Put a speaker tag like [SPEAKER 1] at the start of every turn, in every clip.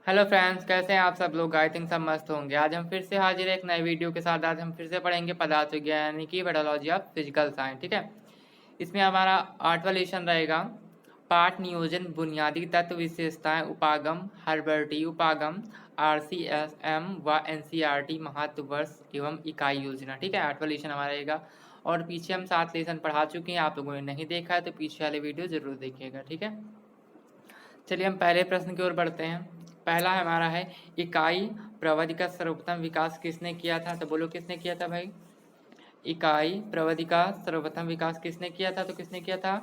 [SPEAKER 1] Hello friends, कैसे हैं आप सब लोग। आई थिंक सब मस्त होंगे। आज हम फिर से हाजिर हैं एक नए वीडियो के साथ। आज हम फिर से पढ़ेंगे पदार्थ विज्ञान यानी कि पेडोलॉजी ऑफ फिजिकल साइंस। ठीक है, इसमें हमारा 8वां लेसन रहेगा। पाठ नियोजन, बुनियादी तत्व, विशेषताएं, उपागम, हर्बर्टी उपागम, RCSM व NCERT महत्व, वर्ष एवं इकाई योजना। ठीक है, 8वां लेसन हमारा रहेगा। और पीछे हम 7 लेसन पढ़ा चुके हैं। आप लोगों ने नहीं देखा है तो पीछे वाले वीडियो जरूर देखिएगा। ठीक है, चलिए हम पहले प्रश्न की ओर बढ़ते हैं। पहला हमारा है, इकाई प्रवृत्ति का सर्वप्रथम विकास किसने किया था। तो बोलो किसने किया था भाई। इकाई प्रवृत्ति का सर्वप्रथम विकास किसने किया था। तो किसने किया था,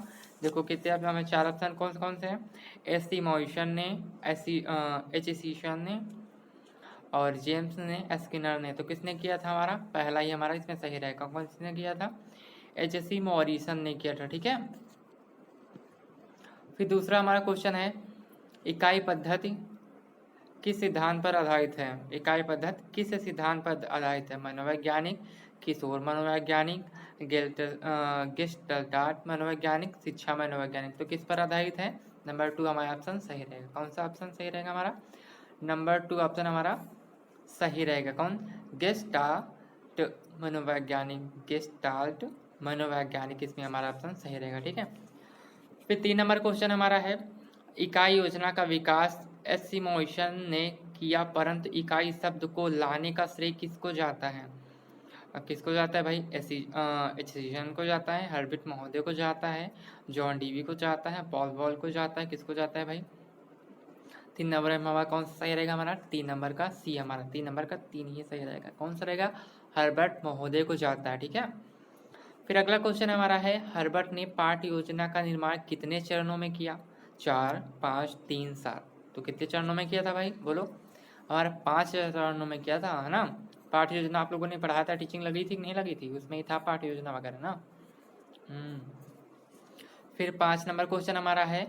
[SPEAKER 1] देखो कितने अब हमें 4 ऑप्शन कौन कौन से हैं। एस.सी. मॉरिसन ने, H.C. ने, और जेम्स ने, स्किनर ने। तो किसने किया था, हमारा पहला ही हमारा इसमें सही रहेगा। कौन किसने किया था, H.C. मॉरिसन ने किया था। ठीक है, फिर दूसरा हमारा क्वेश्चन है, इकाई पद्धति किस सिद्धांत पर आधारित है। इकाई पद्धति किस सिद्धांत पर आधारित है। मनोवैज्ञानिक, किशोर मनोवैज्ञानिक, गेस्टल्ट मनोवैज्ञानिक, शिक्षा मनोवैज्ञानिक। तो किस पर आधारित है। नंबर 2 हमारा ऑप्शन सही रहेगा। कौन सा ऑप्शन सही रहेगा हमारा, नंबर 2 ऑप्शन हमारा सही रहेगा। कौन, गेस्टाल्ट मनोवैज्ञानिक, गेस्टाल्ट मनोवैज्ञानिक, इसमें हमारा ऑप्शन सही रहेगा। ठीक है, फिर 3 नंबर क्वेश्चन हमारा है, इकाई योजना का विकास एस.सी. मॉरिसन ने किया, परंतु इकाई शब्द को लाने का श्रेय किसको जाता है। किसको जाता है भाई, H.C. को जाता है, हर्बिट महोदय को जाता है, जॉन डीवी को जाता है, पॉल बॉल को जाता है, किसको जाता है भाई। 3 नंबर में हमारा कौन सा सही रहेगा, हमारा 3 नंबर का सी, हमारा 3 नंबर का 3 ही सही रहेगा। कौन सा रहेगा, हर्बर्ट महोदय को जाता है। ठीक है, फिर अगला क्वेश्चन हमारा है, हर्बर्ट ने पाठ योजना का निर्माण कितने चरणों में किया। 4, 5, 3, 7। तो कितने चरणों में किया था भाई, बोलो। हमारा 5 चरणों में किया था, है ना। पाठ योजना आप लोगों ने पढ़ाया था, टीचिंग लगी थी कि नहीं लगी थी, उसमें ही था पाठ योजना वगैरह ना। फिर 5 नंबर क्वेश्चन हमारा है,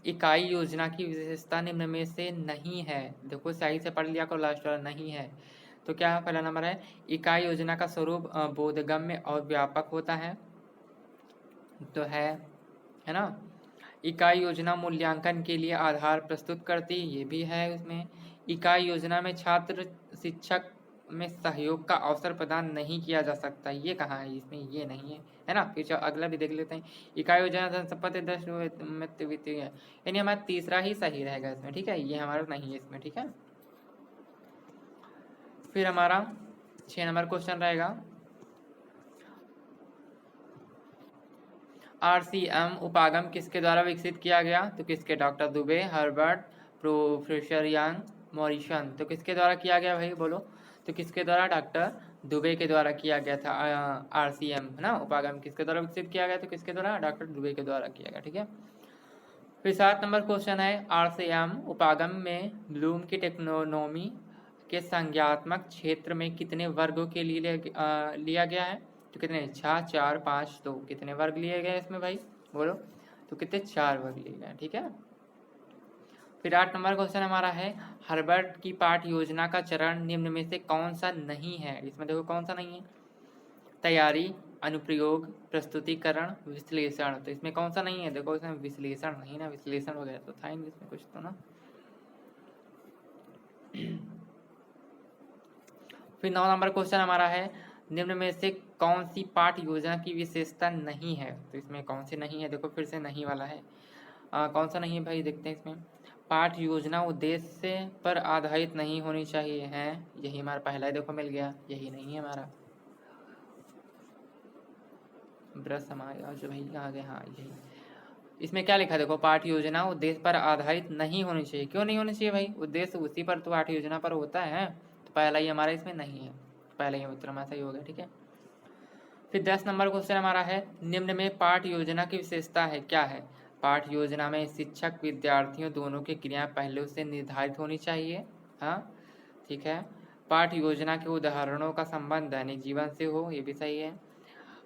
[SPEAKER 1] इकाई योजना की विशेषता निम्न में से नहीं है। देखो सही से पढ़ लिया करो, लास्ट वाला नहीं है। तो क्या है, पहला नंबर है, इकाई योजना का स्वरूप बोधगम्य और व्यापक होता है। तो है ना। इकाई योजना मूल्यांकन के लिए आधार प्रस्तुत करती, ये भी है उसमें। इकाई योजना में छात्र शिक्षक में सहयोग का अवसर प्रदान नहीं किया जा सकता, ये कहाँ है, इसमें ये नहीं है ना। फिर अगला भी देख लेते हैं, इकाई योजना धन संपत्ति दृष्टि वित्तीय है, यानी हमारा तीसरा ही सही रहेगा इसमें। ठीक है, ये हमारा नहीं है इसमें। ठीक है, फिर हमारा 6 नंबर क्वेश्चन रहेगा, RCM उपागम किसके द्वारा विकसित किया गया। तो किसके, doctor Dubey, Herbert, professor young, Morrison. तो किसके द्वारा किया गया भाई, बोलो। तो किसके द्वारा, डॉक्टर दुबे के द्वारा किया गया था। RCM है ना, उपागम किसके द्वारा विकसित किया गया, तो किसके द्वारा, डॉक्टर दुबे के द्वारा किया गया। ठीक है, फिर 7 नंबर क्वेश्चन है, RCM उपागम में ब्लूम की टेक्नोनॉमी के संज्ञात्मक क्षेत्र में कितने वर्गों के लिए लिया गया है। तो कितने, 6, 4, 5, 2। कितने वर्ग लिए गए इसमें भाई, बोलो। तो कितने, 4 वर्ग लिए गए। ठीक है, फिर 8 नंबर क्वेश्चन हमारा है, हर्बर्ट की पाठ योजना का चरण निम्न में से कौन सा नहीं है। इसमें देखो कौन सा नहीं है, तैयारी, अनुप्रयोग, प्रस्तुतिकरण, विश्लेषण। तो इसमें कौन सा नहीं है, देखो इसमें विश्लेषण नहीं ना, विश्लेषण वगैरह तो था ही नहीं इसमें कुछ तो ना। फिर 9 नंबर क्वेश्चन हमारा है, निम्न में से कौन सी पाठ योजना की विशेषता नहीं है। तो इसमें कौन सी नहीं है, देखो फिर से नहीं वाला है। कौन सा नहीं है भाई, देखते हैं इसमें। पाठ योजना उद्देश्य पर आधारित नहीं होनी चाहिए है, यही हमारा पहला ही देखो मिल गया, यही नहीं है हमारा। ब्रश हमारे जो भाई आगे, हाँ यही। इसमें क्या लिखा है, देखो पाठ योजना उद्देश्य पर आधारित नहीं होनी चाहिए। क्यों नहीं होनी चाहिए भाई, उद्देश्य उसी पर तो पाठ योजना पर होता है। तो पहला ही हमारा इसमें नहीं है, पहला ही उत्तर हमारा सही हो गया। ठीक है, फिर 10 नंबर क्वेश्चन हमारा है, निम्न में पाठ योजना की विशेषता है, क्या है। पाठ योजना में शिक्षक विद्यार्थियों दोनों की क्रिया पहले से निर्धारित होनी चाहिए। हाँ ठीक है, पाठ योजना के उदाहरणों का संबंध दैनिक जीवन से हो, ये भी सही है।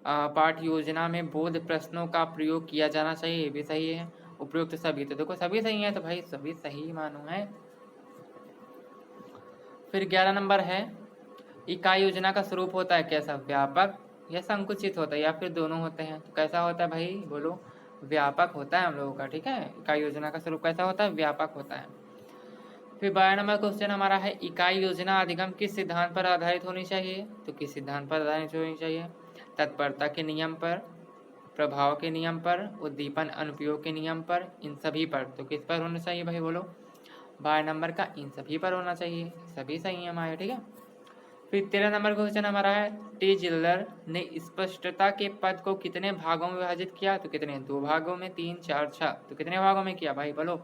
[SPEAKER 1] पाठ योजना में बोध प्रश्नों का प्रयोग किया जाना चाहिए, ये भी सही है। उपयुक्त सभी, तो देखो सभी सही है, तो भाई सभी सही मानो है। फिर 11 नंबर है, इकाई योजना का स्वरूप होता है कैसा, व्यापक या संकुचित होता है, या फिर दोनों होते हैं। तो कैसा होता है भाई, बोलो। व्यापक होता है हम लोगों का। ठीक है, इकाई योजना का स्वरूप कैसा होता है, व्यापक होता है। फिर 12 नंबर क्वेश्चन हमारा है इकाई योजना अधिगम किस सिद्धांत पर आधारित होनी चाहिए? तो किस सिद्धांत पर आधारित होनी चाहिए? तत्परता के नियम पर, प्रभाव के नियम पर, उद्दीपन अनुप्रयोग के नियम पर, इन सभी पर। तो किस पर होना चाहिए भाई बोलो? 12 नंबर का इन सभी पर होना चाहिए। सभी सही है हमारे, ठीक है। फिर 13 नंबर क्वेश्चन हमारा है टी जिल्लर ने स्पष्टता के पद को कितने भागों में विभाजित किया? तो कितने? 2 भागों में, 3, 4, 6। तो कितने भागों में किया भाई बोलो?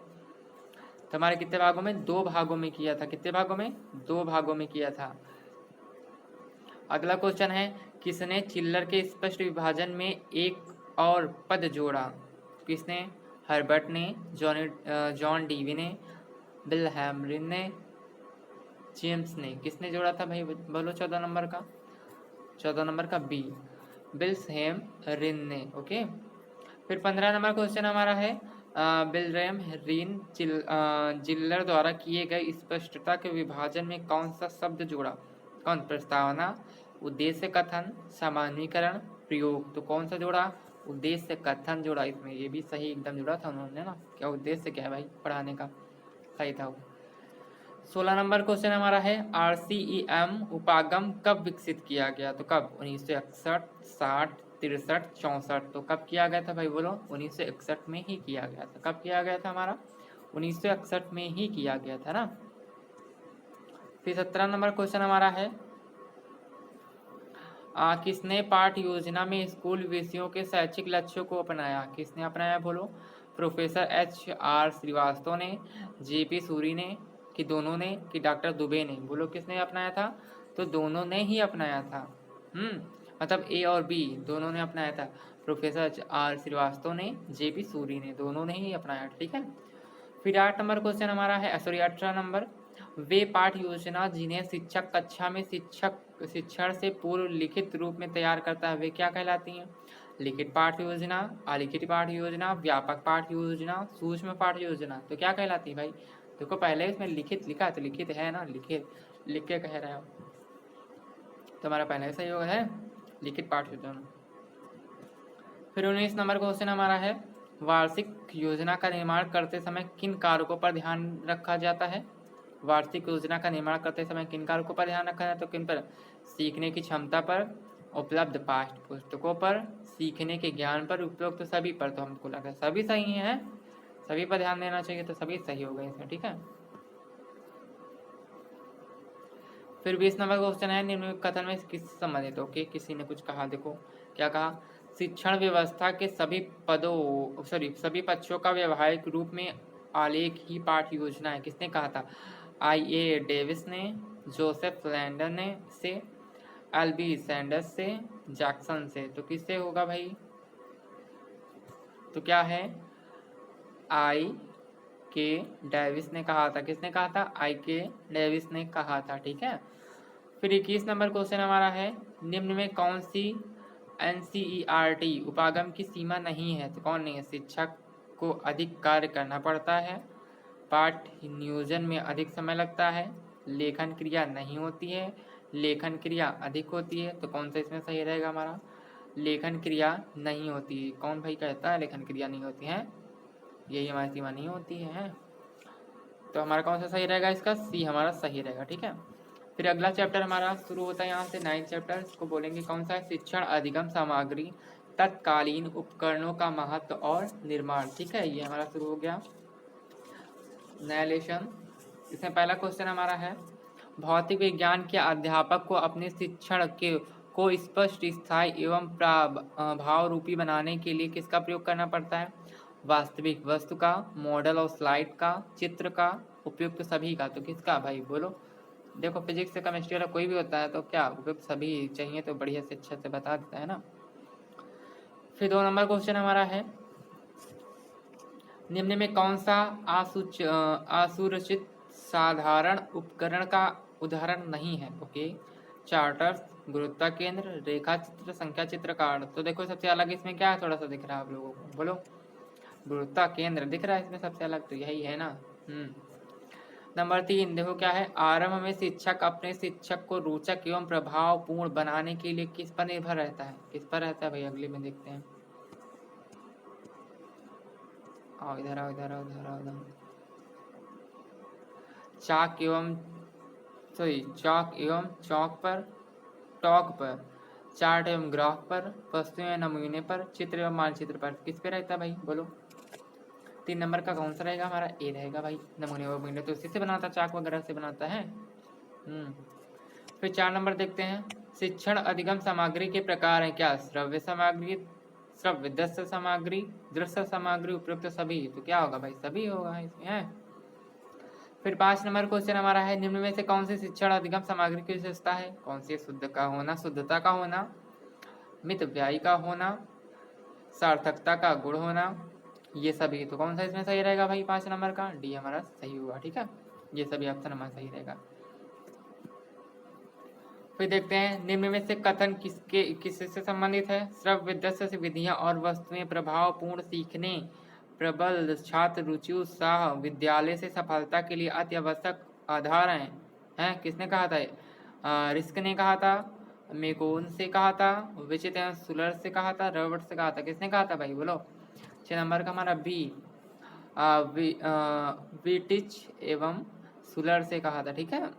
[SPEAKER 1] तो हमारे कितने भागों में? 2 भागों में किया था। कितने भागों में? 2 भागों में किया था। अगला क्वेश्चन है किसने चिल्लर के स्पष्ट विभाजन में एक और पद जोड़ा? किसने? हर्बर्ट ने, जॉन डीवी ने, विल्हेम ने, जेम्स ने। किसने जोड़ा था भाई बोलो? 14 नंबर का, 14 नंबर का बी, विल्हेम रिन ने। ओके। फिर 15 नंबर क्वेश्चन हमारा है विल्हेम रिन जिल्लर द्वारा किए गए स्पष्टता के विभाजन में कौन सा शब्द जोड़ा? कौन? प्रस्तावना, उद्देश्य कथन, सामान्यीकरण, प्रयोग। तो कौन सा जोड़ा? उद्देश्य कथन जोड़ा इसमें। ये भी सही एकदम जोड़ा था उन्होंने ना। क्या उद्देश्य क्या है भाई पढ़ाने का? सही था वो। 16 नंबर क्वेश्चन हमारा है RCEM उपागम कब विकसित किया गया? तो कब? 1961, 60, 63, 64। तो कब किया गया था भाई बोलो? 1961 में ही किया गया था। कब किया गया था हमारा? 1961 में ही किया गया था ना। फिर 17 नंबर क्वेश्चन हमारा है किसने पाठ्य योजना में स्कूल विषयों के शैक्षिक लक्ष्यों को अपनाया? किसने अपनाया बोलो? प्रोफेसर HR श्रीवास्तव ने, JP सूरी ने, कि दोनों ने, कि डॉक्टर दुबे ने? बोलो किसने अपनाया था? तो दोनों ने ही अपनाया था। मतलब A और B दोनों ने अपनाया था। प्रोफेसर HR श्रीवास्तव ने, JP सूरी ने, दोनों ने ही अपनाया, ठीक है। फिर 8 नंबर क्वेश्चन हमारा है 18 नंबर वे पाठ्य योजना जिन्हें शिक्षक कक्षा में शिक्षण से पूर्व लिखित रूप में तैयार करता है वे क्या कहलाती हैं? लिखित पाठ्य योजना, अलिखित पाठ्य योजना, व्यापक पाठ्य योजना, सूक्ष्म पाठ्य योजना। तो क्या कहलाती है भाई? देखो पहले इसमें लिखित लिखा है तो लिखित है ना, लिखित लिख के कह रहे हो तो हमारा पहले सही होगा है लिखित पाठ्य योजना। फिर 19 नंबर क्वेश्चन हमारा है वार्षिक योजना का निर्माण करते समय किन कारकों पर ध्यान रखा जाता है? वार्षिक योजना का निर्माण करते समय किन कारकों पर ध्यान रखा जाता है? तो किन पर? सीखने की क्षमता पर, उपलब्ध पाठ्य पुस्तकों पर, सीखने के ज्ञान पर, उपयुक्त सभी पर। तो हमको लगा सभी सही है, सभी पर ध्यान देना चाहिए, तो सभी सही हो गए इसमें, ठीक है। फिर 20 नंबर क्वेश्चन है निम्नलिखित कथन में किससे संबंधित? ओके, किसी ने कुछ कहा, देखो क्या कहा? शिक्षण व्यवस्था के सभी पक्षों का व्यवहारिक रूप में आलेख ही पाठ्य योजना है। किसने कहा था? IA डेविस ने, जोसेफ लैंडन ने से, LB सैंडर्स से, जैक्सन से। तो किससे होगा भाई? तो क्या है? IK डेविस ने कहा था। किसने कहा था? IK डेविस ने कहा था, ठीक है। फिर 21 नंबर क्वेश्चन हमारा है निम्न में कौन सी NCERT उपागम की सीमा नहीं है? तो कौन नहीं है? शिक्षक को अधिक कार्य करना पड़ता है, पाठ्य नियोजन में अधिक समय लगता है, लेखन क्रिया नहीं होती है, लेखन क्रिया अधिक होती है। तो कौन सा इसमें सही रहेगा हमारा? लेखन क्रिया नहीं होती है। कौन भाई कहता है लेखन क्रिया नहीं होती है? यही हमारी सीमा नहीं होती है। तो हमारा कौन सा सही रहेगा? इसका C हमारा सही रहेगा, ठीक है। फिर अगला चैप्टर हमारा शुरू होता है यहाँ से 9th चैप्टर। इसको बोलेंगे कौन सा है? शिक्षण अधिगम सामग्री, तत्कालीन उपकरणों का महत्व और निर्माण, ठीक है। ये हमारा शुरू हो गया नया लेसन। इसमें पहला क्वेश्चन हमारा है भौतिक विज्ञान के अध्यापक को अपने शिक्षण को स्पष्ट, स्थायी एवं भाव रूपी बनाने के लिए किसका प्रयोग करना पड़ता है? वास्तविक वस्तु का, मॉडल और स्लाइड का, चित्र का, उपयुक्त सभी का। तो किसका भाई बोलो? देखो फिजिक्स से केमिस्ट्री वाला कोई भी होता है तो क्या उपयुक्त सभी चाहिए तो बढ़िया से अच्छे से बता देता है ना। फिर 2 नंबर क्वेश्चन हमारा है निम्न में कौन सा असुरक्षित साधारण उपकरण का उदाहरण नहीं है? ओके, चार्टर्स, गुरुत्वा केंद्र, रेखा चित्र, संख्या चित्र कार्ड। तो देखो सबसे अलग इसमें क्या है? थोड़ा सा दिख रहा है आप लोगों को, बोलो। गुरुत्वा केंद्र दिख रहा है इसमें सबसे अलग, तो यही है ना। नंबर 3 देखो क्या है आरंभ में शिक्षक अपने शिक्षक को रोचक एवं प्रभावपूर्ण बनाने के लिए किस पर निर्भर रहता है? किस पर रहता है भाई? अगले में देखते हैं। आओ इधर आओ, इधर आओ, इधर आओ, इधर। चाक एवं चौक पर, टॉक पर, चार्ट एवं ग्राफ पर, वस्तु एवं नमूने पर, चित्र एवं मानचित्र पर। किस पे रहता है भाई बोलो? 3 नंबर का कौन सा रहेगा हमारा? ए रहेगा भाई। नमूने वमूने तो इसी से बनाता, चाक वगैरह से बनाता है। फिर 4 नंबर देखते हैं। शिक्षण अधिगम सामग्री के प्रकार हैं क्या? श्रव्य सामग्री, श्रव्य दृश्य सामग्री, दृश्य सामग्री, उपयुक्त सभी। तो क्या होगा भाई? सभी होगा इसमें है। फिर 5 नंबर क्वेश्चन हमारा है, निम्न में से कौन सी शिक्षण अधिगम सामग्री की विशेषता है? कौन सी? शुद्ध का होना, शुद्धता का होना, मितव्ययी का होना, सार्थकता का गुण होना, ये सभी। तो कौन सा इसमें सही रहेगा भाई? 5 नंबर का डी हमारा सही होगा। ठीक है, ये सभी ऑप्शन हमारा सही रहेगा। फिर देखते हैं, निम्न में से कथन किससे संबंधित है? श्रव्य दृश्य विधियां और वस्तुएं प्रभावपूर्ण सीखने, प्रबल छात्र रुचि उत्साह, विद्यालय से सफलता के लिए अति आवश्यक आधार हैं। किसने कहा था? रिस्क ने कहा था, मेकोन से कहा था, विचित एवं सुलर से कहा था, रॉबर्ट से कहा था। किसने कहा था भाई बोलो? 6 नंबर का हमारा बी, विटिच एवं सुलर से कहा था। ठीक है।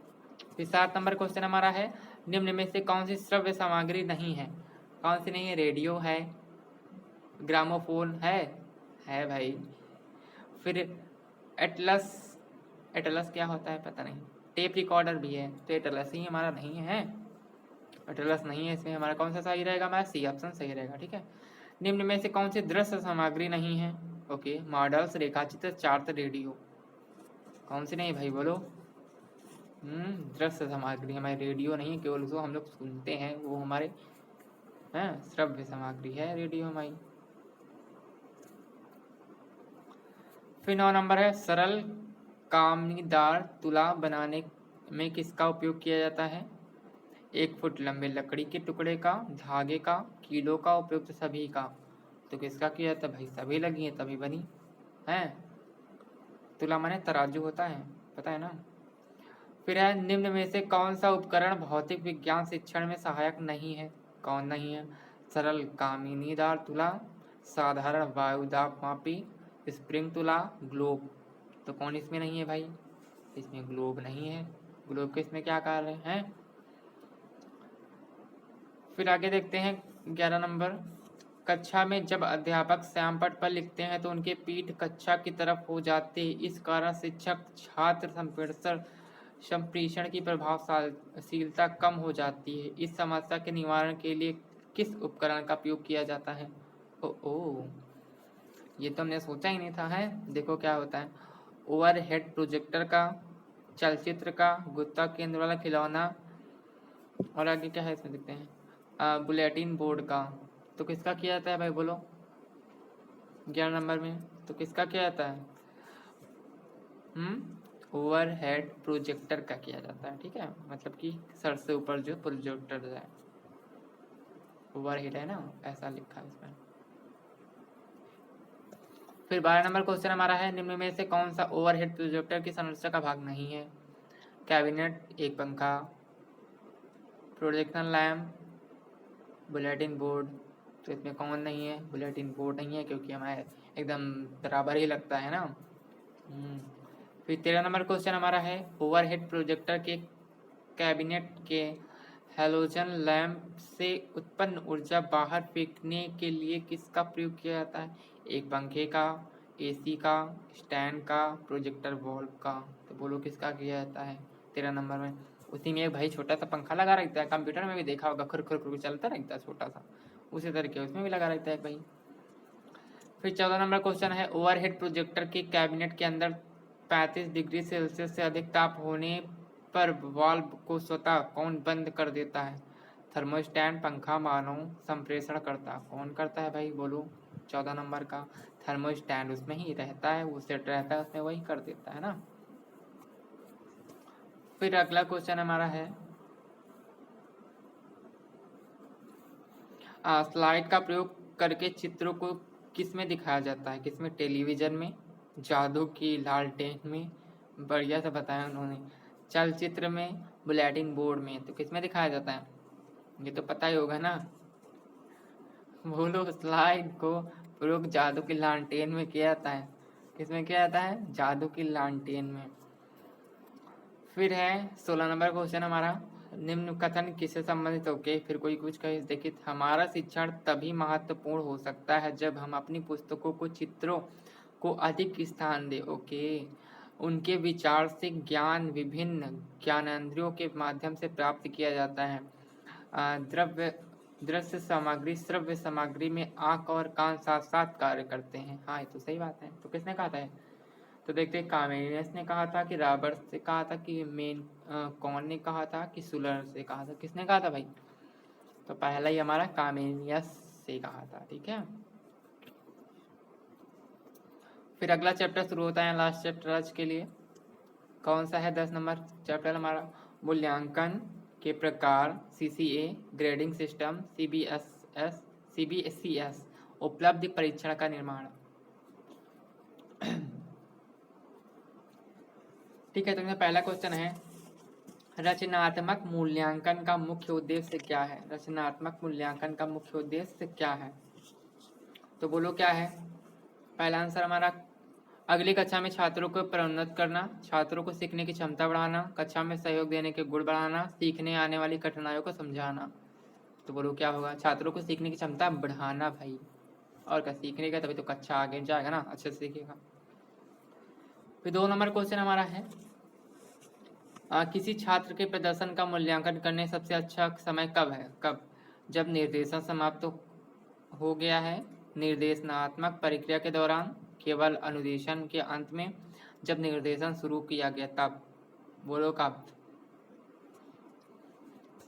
[SPEAKER 1] फिर 7 नंबर क्वेश्चन हमारा है, निम्न में से कौन सी श्रव्य सामग्री नहीं है? कौन सी नहीं है? रेडियो है, ग्रामोफोन है भाई। फिर एटलस क्या होता है पता नहीं, टेप रिकॉर्डर भी है, तो एटलस ही हमारा नहीं है, एटलस नहीं है। इसमें हमारा कौन सा सही रहेगा? हमारा सी ऑप्शन सही रहेगा। ठीक है। निम्न में से कौन सी दृश्य सामग्री नहीं है? ओके, मॉडल्स, रेखाचित्र, चार्ट, रेडियो। कौन सी नहीं भाई बोलो? दृश्य सामग्री हमारी रेडियो नहीं है, केवल जो हम लोग सुनते हैं वो हमारे श्रव्य सामग्री है रेडियो हमारी। फिर 9 नंबर है, सरल कामनीदार तुला बनाने में किसका उपयोग किया जाता है? 1 फुट लंबे लकड़ी के टुकड़े का, धागे का, कीलों का, उपयुक्त सभी का। तो किसका किया जाता है भाई? सभी लगी है तभी बनी है। तुला माने तराजू होता है, पता है ना। फिर है, निम्न में से कौन सा उपकरण भौतिक विज्ञान शिक्षण में सहायक नहीं है? कौन नहीं है? सरल कामिनीदार तुला, साधारण वायुदाब मापी, स्प्रिंग तुला, ग्लोब। तो कौन इसमें नहीं है भाई? इसमें ग्लोब नहीं है। ग्लोब के इसमें क्या कार्य है? फिर आगे देखते हैं 11 नंबर, कक्षा में जब अध्यापक श्यामपट्ट पर लिखते हैं तो उनके पीठ कक्षा की तरफ हो जाते हैं, इस कारण शिक्षक छात्र संप्रेषण की प्रभावशीलता कम हो जाती है। इस समस्या के निवारण के लिए किस उपकरण का उपयोग किया जाता है? ओ ये तो हमने सोचा ही नहीं था है। देखो क्या होता है, ओवरहेड प्रोजेक्टर का, चलचित्र का, गुत्ता केंद्र वाला खिलौना, और आगे क्या है इसमें देखते हैं, बुलेटिन बोर्ड का। तो किसका किया जाता है भाई बोलो? 11 नंबर में तो किसका किया जाता है? ओवरहेड प्रोजेक्टर का किया जाता है। ठीक है, मतलब कि सर से ऊपर जो प्रोजेक्टर है, ओवरहेड है ना, ऐसा लिखा है इसमें। फिर 12 नंबर क्वेश्चन हमारा है, निम्न में से कौन सा ओवरहेड प्रोजेक्टर की संरचना का भाग नहीं है? कैबिनेट, एक पंखा, प्रोजेक्शन लैम्प, बुलेटिन बोर्ड। तो इसमें कौन नहीं है? बुलेटिन बोर्ड नहीं है, क्योंकि हमारे एकदम बराबर ही लगता है ना। फिर 13 नंबर क्वेश्चन हमारा है, ओवरहेड प्रोजेक्टर के कैबिनेट के हैलोजन लैंप से उत्पन्न ऊर्जा बाहर फेंकने के लिए किसका प्रयोग किया जाता है? एक पंखे का, एसी का, स्टैंड का, प्रोजेक्टर बल्ब का। तो बोलो किसका किया जाता है 13 नंबर में? उसी में एक भाई छोटा सा पंखा लगा रहता है, कंप्यूटर में भी देखा होगा, खुर खुर खुर चलता रहता है छोटा सा, उसी तरीके उसमें भी लगा रहता है भाई। फिर 14 नंबर क्वेश्चन है, ओवरहेड प्रोजेक्टर के कैबिनेट के अंदर 35 डिग्री सेल्सियस से अधिक ताप होने पर वाल्व को स्वतः कौन बंद कर देता है? थर्मोस्टैट, पंखा, मानव संप्रेषण करता। कौन करता है भाई बोलो? 14 नंबर का थर्मोस्टैट उसमें ही रहता है, वो सेट रहता है उसमें, वही कर देता है ना। फिर अगला क्वेश्चन हमारा है, स्लाइड का प्रयोग करके चित्रों को किस में दिखाया जाता है? किस में? टेलीविजन में, जादू की लालटेन में, बढ़िया से बताया उन्होंने, चलचित्र में, बुलेटिन बोर्ड में। तो किस में दिखाया जाता है? ये तो पता ही होगा ना, बोलो। स्लाइड को प्रयोग जादू की लालटेन में किया जाता है। किस में किया जाता है? जादू की लालटेन में। फिर है 16 नंबर क्वेश्चन हमारा, निम्न कथन किससे संबंधित। ओके, फिर कोई कुछ कहे, देखिए, हमारा शिक्षण तभी महत्वपूर्ण हो सकता है जब हम अपनी पुस्तकों को चित्रों को अधिक स्थान दें। ओके, उनके विचार से ज्ञान विभिन्न ज्ञानेंद्रियों के माध्यम से प्राप्त किया जाता है। द्रव्य दृश्य सामग्री श्रव्य सामग्री में आंख और कान साथ साथ कार्य करते हैं। हाँ, ये तो सही बात है। तो किसने कहा था? तो देखते हैं, कामेनियस ने कहा था कि रॉबर्ट से कहा था कि कौन ने कहा था कि सुलर से कहा था? किसने कहा था भाई? तो पहला ही हमारा कामेनियस से कहा था। ठीक है, फिर अगला चैप्टर शुरू होता है, लास्ट चैप्टर आज के लिए। कौन सा है? 10 नंबर चैप्टर हमारा, मूल्यांकन के प्रकार, CCA ग्रेडिंग सिस्टम, CBSES उपलब्धि परीक्षण का निर्माण। ठीक है, तो इसमें पहला क्वेश्चन है, रचनात्मक मूल्यांकन का मुख्य उद्देश्य क्या है? रचनात्मक मूल्यांकन का मुख्य उद्देश्य क्या है? तो बोलो क्या है? पहला आंसर हमारा, अगली कक्षा में छात्रों को प्रोन्नत करना, छात्रों को सीखने की क्षमता बढ़ाना, कक्षा में सहयोग देने के गुण बढ़ाना, सीखने आने वाली कठिनाइयों को समझाना। तो बोलो क्या होगा? छात्रों को सीखने की क्षमता बढ़ाना भाई, और क्या सीखने का, तभी तो कक्षा आगे जाएगा ना, अच्छे से सीखेगा। फिर 2 नंबर क्वेश्चन हमारा है, किसी छात्र के प्रदर्शन का मूल्यांकन करने सबसे अच्छा समय कब है? कब? जब निर्देशन समाप्त हो गया है, निर्देशनात्मक प्रक्रिया के दौरान, केवल अनुदेशन के अंत में, जब निर्देशन शुरू किया गया तब। बोलो कब?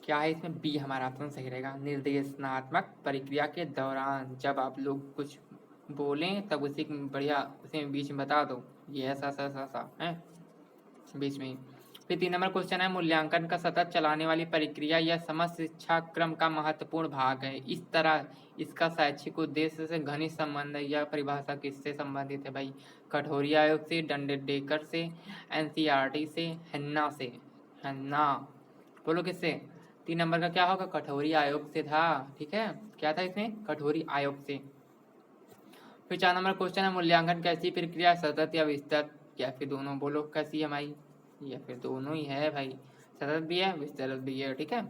[SPEAKER 1] क्या है इसमें? बी हमारा ऑप्शन सही रहेगा, निर्देशनात्मक प्रक्रिया के दौरान। जब आप लोग कुछ बोलें तब उसी बढ़िया उसे बीच में बता दो, ये ऐसा ऐसा ऐसा है बीच में ही। फिर 3 नंबर क्वेश्चन है, मूल्यांकन का सतत चलाने वाली प्रक्रिया या समस्त शिक्षा क्रम का महत्वपूर्ण भाग है। इस तरह इसका शैक्षिक उद्देश्य से घनिष्ठ संबंध है। यह परिभाषा किससे संबंधित है भाई? कठोरी आयोग से, डंडेकर से, NCERT से, हेन्ना से। हेन्ना, बोलो किससे? 3 नंबर का क्या होगा? कठोरी आयोग से था। ठीक है, क्या था इसमें? कठोरी आयोग से। फिर 4 नंबर क्वेश्चन है, मूल्यांकन कैसी प्रक्रिया, सतत या विस्तृत, या फिर दोनों? बोलो कैसी है हमारी? या फिर दोनों ही है भाई, सतत भी है विस्तृत भी है। ठीक है,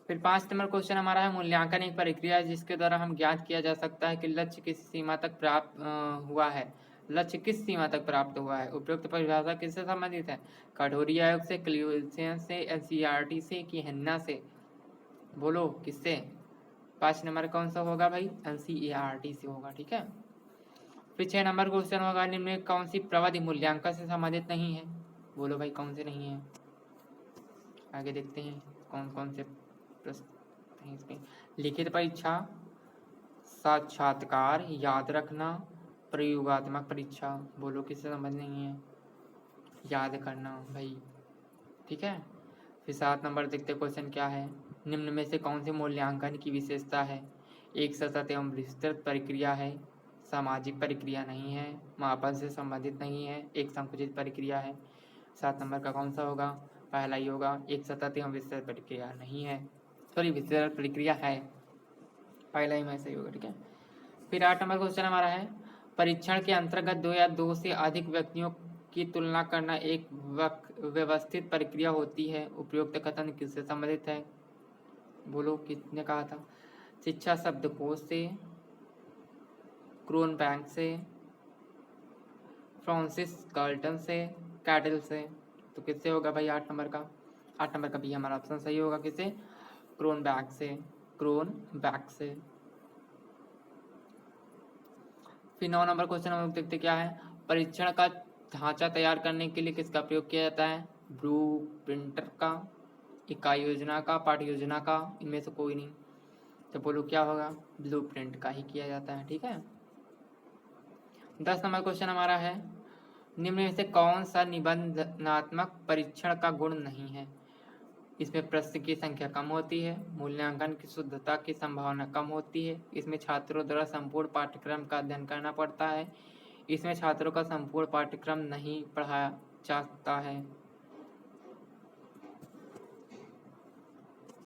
[SPEAKER 1] फिर 5 नंबर क्वेश्चन हमारा है, मूल्यांकन एक प्रक्रिया है जिसके द्वारा हम ज्ञात किया जा सकता है कि लक्ष्य किस सीमा तक प्राप्त हुआ है। लक्ष्य किस सीमा तक प्राप्त हुआ है? उपयुक्त परिभाषा किससे संबंधित है? कठोरी आयोग से, क्ल्यूसेन से, NCERT से कि हेन्ना से? बोलो किससे? 5 नंबर कौन सा होगा भाई? NCERT से होगा। ठीक है, फिर 6 नंबर क्वेश्चन होगा, निम्न में कौन सी प्रविधि मूल्यांकन से संबंधित नहीं है? बोलो भाई कौन से नहीं है? आगे देखते हैं कौन कौन से प्रश्न हैं इसमें। लिखित परीक्षा, साक्षात्कार, याद रखना, प्रयोगात्मक परीक्षा। बोलो किससे संबंध नहीं है? याद करना भाई। ठीक है, फिर 7 नंबर देखते क्वेश्चन क्या है, निम्न में से कौन से मूल्यांकन की विशेषता है? एक सतत एवं विस्तृत प्रक्रिया है, सामाजिक प्रक्रिया नहीं है, मापन से संबंधित नहीं है, एक संकुचित प्रक्रिया है। 7 नंबर का कौन सा होगा? पहला ही होगा, एक सतत एवं विस्तृत प्रक्रिया नहीं है, सॉरी विस्तृत प्रक्रिया है, पहला ही में सही होगा। ठीक है, फिर 8 नंबर क्वेश्चन हमारा है, परीक्षण के अंतर्गत 2 या 2 से अधिक व्यक्तियों की तुलना करना एक व्यवस्थित प्रक्रिया होती है। उपयुक्त कथन किससे संबंधित है? बोलो किसने कहा था? शिक्षा शब्दकोश से, क्रोनबैक से, फ्रांसिस गाल्टन से, कैटल से। तो किससे होगा भाई 8 नंबर का? 8 नंबर का भी हमारा ऑप्शन सही होगा, किससे? क्रोनबैक से, क्रोनबैक से। फिर 9 नंबर क्वेश्चन हम लोग देखते क्या है, परीक्षण का ढांचा तैयार करने के लिए किसका प्रयोग किया जाता है? ब्लू प्रिंटर का, इकाई योजना का, पाठ्य योजना का, इनमें से कोई नहीं। तो बोलो क्या होगा? ब्लू प्रिंट का ही किया जाता है। ठीक है, 10 नंबर क्वेश्चन हमारा है, निम्न में से कौन सा निबंधनात्मक परीक्षण का गुण नहीं है? इसमें प्रश्न की संख्या कम होती है, मूल्यांकन की शुद्धता की संभावना कम होती है, इसमें छात्रों द्वारा संपूर्ण पाठ्यक्रम का अध्ययन करना पड़ता है, इसमें छात्रों का संपूर्ण पाठ्यक्रम नहीं पढ़ाया जाता है।